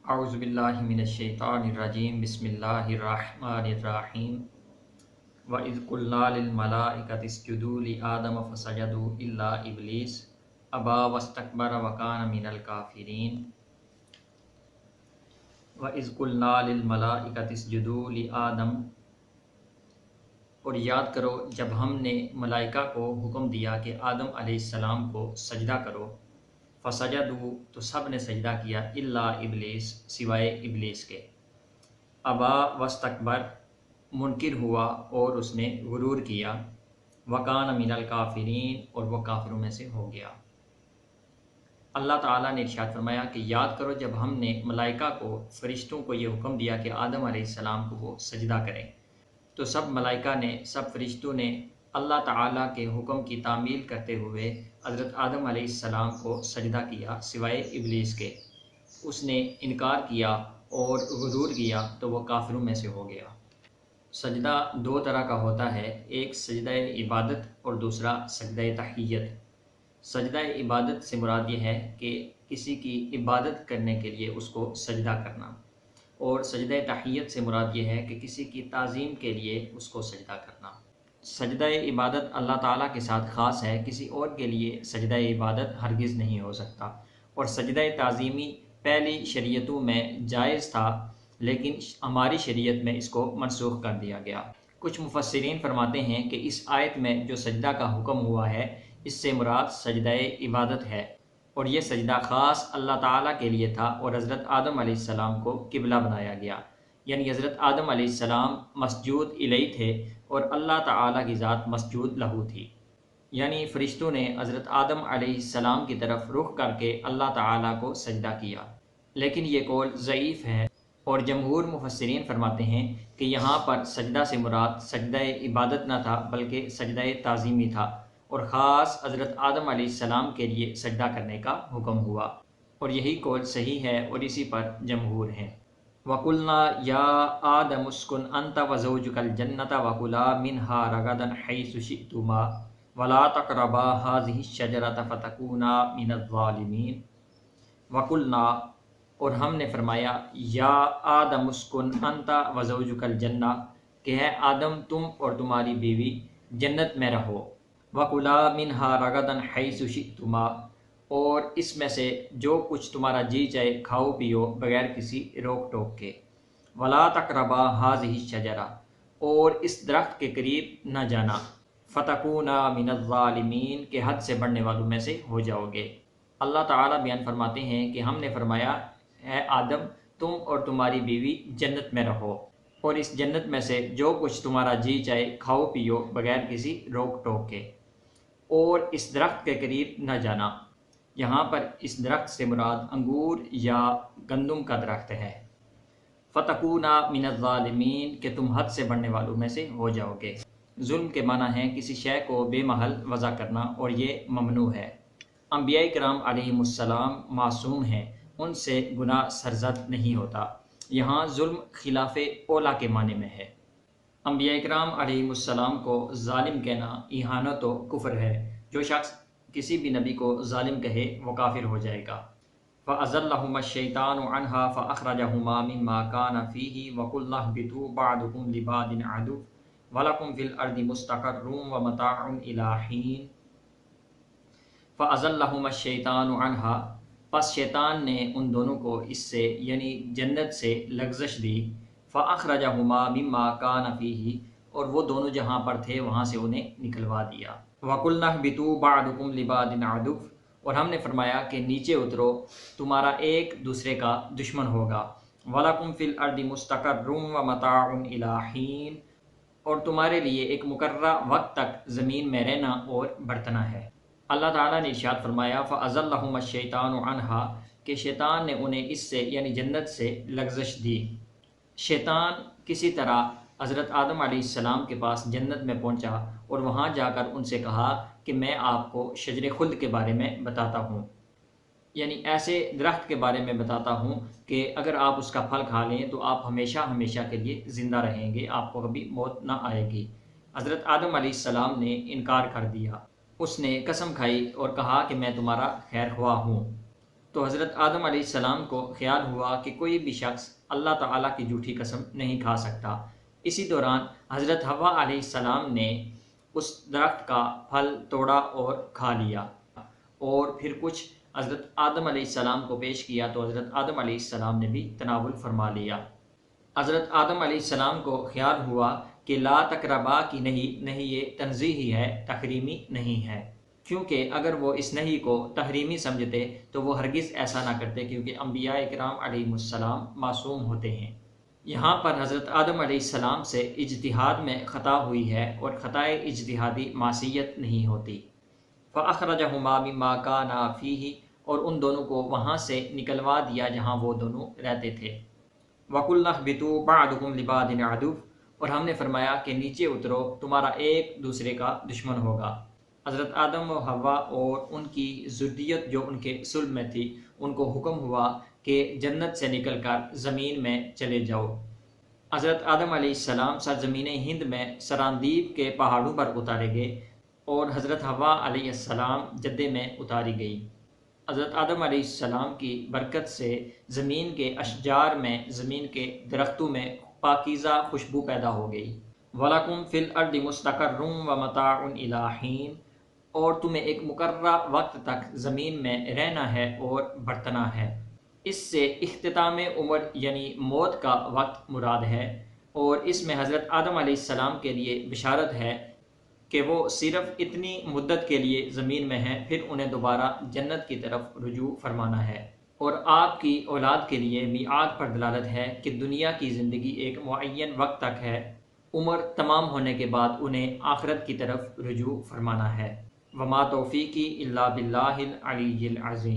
اعوذ باللہ من الشیطان الرجیم بسم اللہ الرحمن الرحیم وَإِذْ قُلْنَا لِلْمَلَائِكَةِ اسْجُدُوا لِآدَمَ فَسَجَدُوا إِلَّا إِبْلِيسَ أَبَىٰ وَاسْتَكْبَرَ وَكَانَ مِنَ الْكَافِرِينَ وَإِذْ قُلْنَا لِلْمَلَائِكَةِ اسْجُدُوا لِآدَمَ، اور یاد کرو جب ہم نے ملائکہ کو حکم دیا کہ آدم علیہ السلام کو سجدہ کرو، فسجدوا تو سب نے سجدہ کیا، الا ابلیس سوائے ابلیس کے، ابا واستکبر منکر ہوا اور اس نے غرور کیا، وکان من الکافرین اور وہ کافروں میں سے ہو گیا۔ اللہ تعالیٰ نے ارشاد فرمایا کہ یاد کرو جب ہم نے ملائکہ کو، فرشتوں کو یہ حکم دیا کہ آدم علیہ السلام کو وہ سجدہ کریں، تو سب ملائکہ نے، سب فرشتوں نے اللہ تعالیٰ کے حکم کی تعمیل کرتے ہوئے حضرت آدم علیہ السلام کو سجدہ کیا سوائے ابلیس کے۔ اس نے انکار کیا اور غرور کیا تو وہ کافروں میں سے ہو گیا۔ سجدہ دو طرح کا ہوتا ہے، ایک سجدہ عبادت اور دوسرا سجدہ تحیت۔ سجدہ عبادت سے مراد یہ ہے کہ کسی کی عبادت کرنے کے لیے اس کو سجدہ کرنا، اور سجدہ تحیت سے مراد یہ ہے کہ کسی کی تعظیم کے لیے اس کو سجدہ کرنا۔ سجدہ عبادت اللہ تعالیٰ کے ساتھ خاص ہے، کسی اور کے لیے سجدہ عبادت ہرگز نہیں ہو سکتا، اور سجدہ تعظیمی پہلی شریعتوں میں جائز تھا لیکن ہماری شریعت میں اس کو منسوخ کر دیا گیا۔ کچھ مفسرین فرماتے ہیں کہ اس آیت میں جو سجدہ کا حکم ہوا ہے اس سے مراد سجدہ عبادت ہے، اور یہ سجدہ خاص اللہ تعالیٰ کے لیے تھا، اور حضرت آدم علیہ السلام کو قبلہ بنایا گیا، یعنی حضرت آدم علیہ السلام مسجود الیہ تھے اور اللہ تعالیٰ کی ذات مسجود لہو تھی، یعنی فرشتوں نے حضرت آدم علیہ السلام کی طرف رخ کر کے اللہ تعالیٰ کو سجدہ کیا، لیکن یہ قول ضعیف ہے، اور جمہور مفسرین فرماتے ہیں کہ یہاں پر سجدہ سے مراد سجدہ عبادت نہ تھا بلکہ سجدہ تعظیمی تھا، اور خاص حضرت آدم علیہ السلام کے لیے سجدہ کرنے کا حکم ہوا، اور یہی قول صحیح ہے اور اسی پر جمہور ہیں۔ وَقُلْنَا يَا آدَمُ اسْكُنْ أَنْتَ وَزَوْجُكَ الْجَنَّةَ وَكُلَا مِنْهَا رَغَدًا حَيْثُ شِئْتُمَا وَلَا تَقْرَبَا هَٰذِهِ الشَّجَرَةَ فَتَكُونَا مِنَ الظَّالِمِينَ۔ وَقُلْنَا اور ہم نے فرمایا، یا آدم اسکن انت وزوجک الجنہ کہ ہے آدم تم اور تمہاری بیوی جنت میں رہو، وَكُلَا مِنْهَا رَغَدًا حَيْثُ شِئْتُمَا اور اس میں سے جو کچھ تمہارا جی چاہے کھاؤ پیو بغیر کسی روک ٹوک کے، وَلَا تَقْرَبَا هَٰذِهِ الشَّجَرَةَ اور اس درخت کے قریب نہ جانا، فَتَكُونَا مِنَ الظَّالِمِينَ کہ حد سے بڑھنے والوں میں سے ہو جاؤ گے۔ اللہ تعالیٰ بیان فرماتے ہیں کہ ہم نے فرمایا، اے آدم تم اور تمہاری بیوی جنت میں رہو، اور اس جنت میں سے جو کچھ تمہارا جی چاہے کھاؤ پیو بغیر کسی روک ٹوک کے، اور اس درخت کے قریب نہ جانا۔ یہاں پر اس درخت سے مراد انگور یا گندم کا درخت ہے۔ فَتَكُونَا مِنَ الظَّالِمِينَ کہ تم حد سے بڑھنے والوں میں سے ہو جاؤ گے۔ ظلم کے معنی ہے کسی شے کو بے محل وضع کرنا، اور یہ ممنوع ہے۔ انبیاء کرام علیہم السلام معصوم ہیں، ان سے گناہ سرزد نہیں ہوتا۔ یہاں ظلم خلاف اولیٰ کے معنی میں ہے۔ انبیاء کرام علیہم السلام کو ظالم کہنا اہانت و کفر ہے، جو شخص کسی بھی نبی کو ظالم کہے وہ کافر ہو جائے گا۔ فَأَزَلَّهُمَا الشَّيْطَانُ عَنْهَا فَأَخْرَجَهُمَا مِمَّا كَانَ فِيهِ وَقُلْنَا اهْبِطُوا بَعْضُكُمْ لِبَعْضٍ عَدُوٌّ وَلَكُمْ فِي الْأَرْضِ مُسْتَقَرٌّ وَمَتَاعٌ إِلَىٰ حِينٍ۔ فَأَزَلَّهُمَا الشَّيْطَانُ عَنْهَا پس شیطان نے ان دونوں کو اس سے یعنی جنت سے لغزش دی، فَأَخْرَجَهُمَا مِمَّا كَانَ فِيهِ اور وہ دونوں جہاں پر تھے وہاں سے انہیں نکلوا دیا۔ وَقُلْنَا اهْبِطُوا بَعْضُكُمْ لِبَعْضٍ عَدُوٌّ اور ہم نے فرمایا کہ نیچے اترو، تمہارا ایک دوسرے کا دشمن ہوگا، وَلَكُمْ فِي الْأَرْضِ مُسْتَقَرٌّ وَمَتَاعٌ إِلَىٰ حِينٍ اور تمہارے لیے ایک مقررہ وقت تک زمین میں رہنا اور برتنا ہے۔ اللہ تعالیٰ نے ارشاد فرمایا، فَأَزَلَّهُمَا الشَّيْطَانُ عَنْهَا کہ شیطان نے انہیں اس سے یعنی جنت سے لغزش دی۔ شیطان کسی طرح حضرت آدم علیہ السلام کے پاس جنت میں پہنچا اور وہاں جا کر ان سے کہا کہ میں آپ کو شجر خلد کے بارے میں بتاتا ہوں، یعنی ایسے درخت کے بارے میں بتاتا ہوں کہ اگر آپ اس کا پھل کھا لیں تو آپ ہمیشہ ہمیشہ کے لیے زندہ رہیں گے، آپ کو کبھی موت نہ آئے گی۔ حضرت آدم علیہ السلام نے انکار کر دیا، اس نے قسم کھائی اور کہا کہ میں تمہارا خیر خواہ ہوں۔ تو حضرت آدم علیہ السلام کو خیال ہوا کہ کوئی بھی شخص اللہ تعالیٰ کی جھوٹی قسم نہیں کھا سکتا۔ اسی دوران حضرت حوا علیہ السلام نے اس درخت کا پھل توڑا اور کھا لیا، اور پھر کچھ حضرت آدم علیہ السلام کو پیش کیا تو حضرت آدم علیہ السلام نے بھی تناول فرما لیا۔ حضرت آدم علیہ السلام کو خیال ہوا کہ لا تقربا کی نہیں یہ تنزیہی ہے، تحریمی نہیں ہے، کیونکہ اگر وہ اس نہیں کو تحریمی سمجھتے تو وہ ہرگز ایسا نہ کرتے، کیونکہ انبیاء کرام علیہ السلام معصوم ہوتے ہیں۔ یہاں پر حضرت آدم علیہ السلام سے اجتہاد میں خطا ہوئی ہے، اور خطائے اجتہادی معصیت نہیں ہوتی۔ فَأَخْرَجَهُمَا مِمَّا كَانَا فِيهِ، اور ان دونوں کو وہاں سے نکلوا دیا جہاں وہ دونوں رہتے تھے۔ وَقُلْنَا اهْبِطُوا بَعْضُكُمْ لِبَعْضٍ عَدُوٌّ، اور ہم نے فرمایا کہ نیچے اترو، تمہارا ایک دوسرے کا دشمن ہوگا۔ حضرت آدم و حوا اور ان کی ذریت جو ان کے صلب میں تھی، ان کو حکم ہوا کہ جنت سے نکل کر زمین میں چلے جاؤ۔ حضرت آدم علیہ السلام سرزمین ہند میں سراندیب کے پہاڑوں پر اتارے گئے، اور حضرت حوا علیہ السلام جدے میں اتاری گئی۔ حضرت آدم علیہ السلام کی برکت سے زمین کے اشجار میں، زمین کے درختوں میں پاکیزہ خوشبو پیدا ہو گئی۔ وَلَكُمْ فِي الْأَرْضِ مُسْتَقَرٌّ وَمَتَاعٌ إِلَىٰ حِينٍ، اور تمہیں ایک مقررہ وقت تک زمین میں رہنا ہے اور برتنا ہے۔ اس سے اختتام عمر یعنی موت کا وقت مراد ہے، اور اس میں حضرت آدم علیہ السلام کے لیے بشارت ہے کہ وہ صرف اتنی مدت کے لیے زمین میں ہیں، پھر انہیں دوبارہ جنت کی طرف رجوع فرمانا ہے۔ اور آپ کی اولاد کے لیے میعاد پر دلالت ہے کہ دنیا کی زندگی ایک معین وقت تک ہے، عمر تمام ہونے کے بعد انہیں آخرت کی طرف رجوع فرمانا ہے۔ وما توفیقی الا باللہ العلی العظیم۔